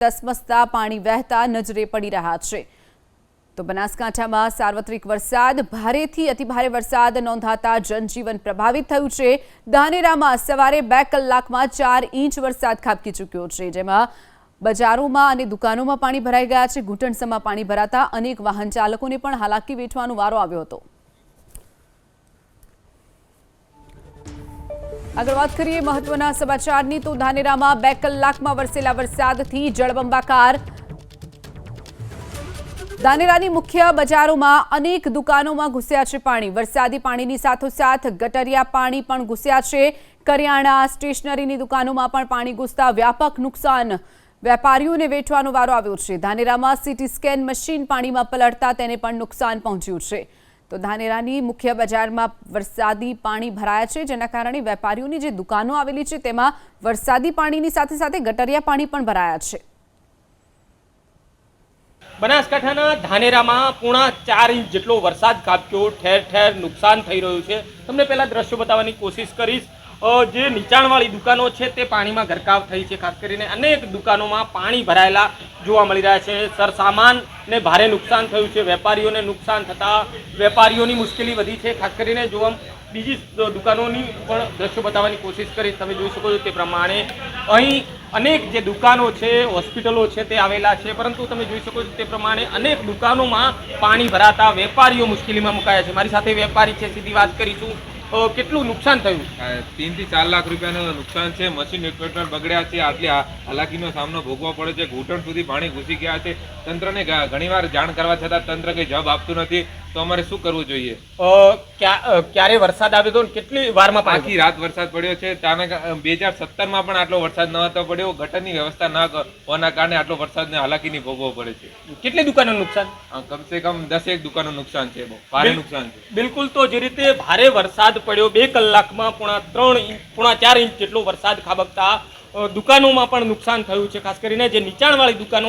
ધસમસતા પાણી વહેતા નજરે પડી રહ્યા છે। તો બનાસકાંઠામાં સાર્વત્રિક વરસાદ, ભારેથી અતિભારે વરસાદ નોંધાતા જનજીવન પ્રભાવિત થયું છે। ધાનેરામાં સવારે 2 કલાકમાં 4 ઇંચ વરસાદ ખાબકી ચૂક્યો છે, જેમાં બજારોમાં અને દુકાનોમાં પાણી ભરાઈ ગયા છે। ઘૂંટણસમાં પાણી ભરાતા અનેક વાહન ચાલકોને પણ હાલાકી વેઠવાનો વારો આવ્યો હતો। આગળ વાત કરીએ મહત્વના સમાચારની, તો ધાનેરામાં 2 કલાકમાં વરસેલા વરસાદથી જળબંબાકાર। ધાનેરાની મુખ્ય બજારોમાં અનેક દુકાનોમાં ઘૂસ્યા છે પાણી। વરસાદી પાણીની સાથોસાથ ગટરિયા પાણી પણ ઘૂસ્યા છે। કરિયાણા, સ્ટેશનરીની દુકાનોમાં પણ પાણી ઘૂસતા વ્યાપક નુકસાન વેપારીઓને વેઠવાનો વારો આવ્યો છે। ધાનેરામાં સીટી સ્કેન મશીન પાણીમાં પલળતા તેને પણ નુકસાન પહોંચ્યું છે। તો ધાનેરાની મુખ્ય બજારમાં વરસાદી પાણી ભરાયા છે, જેના કારણે વેપારીઓની જે દુકાનો આવેલી છે તેમાં વરસાદી પાણીની સાથે સાથે ગટરિયા પાણી પણ ભરાયા છે। બનાસકાંઠાના ધાનેરામાં પોણા 4 ઇંચ જેટલો વરસાદ ખાબક્યો, ઠેર ઠેર નુકસાન થઈ રહ્યું છે। તમને પહેલા દ્રશ્યો બતાવવાની કોશિશ કરીશ। જે નીચાણવાળી દુકાનો છે તે પાણીમાં ગરકાવ થઈ છે। ખાસ કરીને અનેક દુકાનોમાં પાણી ભરાયેલા જોવા મળી રહ્યા છે। સરસામાનને ભારે નુકસાન થયું છે। વેપારીઓને નુકસાન થતાં વેપારીઓની મુશ્કેલી વધી છે। ખાસ કરીને જોવા બીજી દુકાનોની પણ દ્રશ્યો બતાવવાની કોશિશ કરીશ। તમે જોઈ શકો છો તે પ્રમાણે અહીં અનેક જે દુકાનો છે, હોસ્પિટલો છે તે આવેલા છે, પરંતુ તમે જોઈ શકો છો તે પ્રમાણે અનેક દુકાનોમાં પાણી ભરાતા વેપારીઓ મુશ્કેલીમાં મુકાયા છે। મારી સાથે વેપારી છે, સીધી વાત કરીશું। કેટલું નુકસાન થયું? 3 થી 4 લાખ રૂપિયાનું નુકસાન છે। મશીન ઇક્વિપમેન્ટ બગડ્યા છે। આટલી હાલાકીનો સામનો ભોગવવો પડે છે। ઘૂંટણ સુધી પાણી ઘૂસી ગયા છે। તંત્રને ઘણીવાર જાણ કરવા છતાં તંત્ર કંઈ જવાબ આપતું નથી, તો અમારે શું કરવું જોઈએ? ક્યારે વરસાદ આવ્યો હતો? કેટલી વારમાં? આખી રાત વરસાદ પડ્યો છે। 2017માં પણ આટલો વરસાદ ન હતો પડ્યો। ગટરની વ્યવસ્થા ન હોવાના કારણે આટલો વરસાદને હાલાકીની ભોગવવો પડે છે। કેટલી દુકાનોનું નુકસાન? કમસે કમ 10 દુકાનનું નુકસાન છે। બહુ ભારે નુકસાન છે। બિલકુલ। તો જે રીતે ભારે વરસાદ પડ્યો, 2 કલાકમાં પોણા 4 ઇંચ જેટલો વરસાદ ખાબકતા દુકાનોમાં પણ નુકસાન થયું છે। ખાસ કરીને જે નીચાણવાળી દુકાનો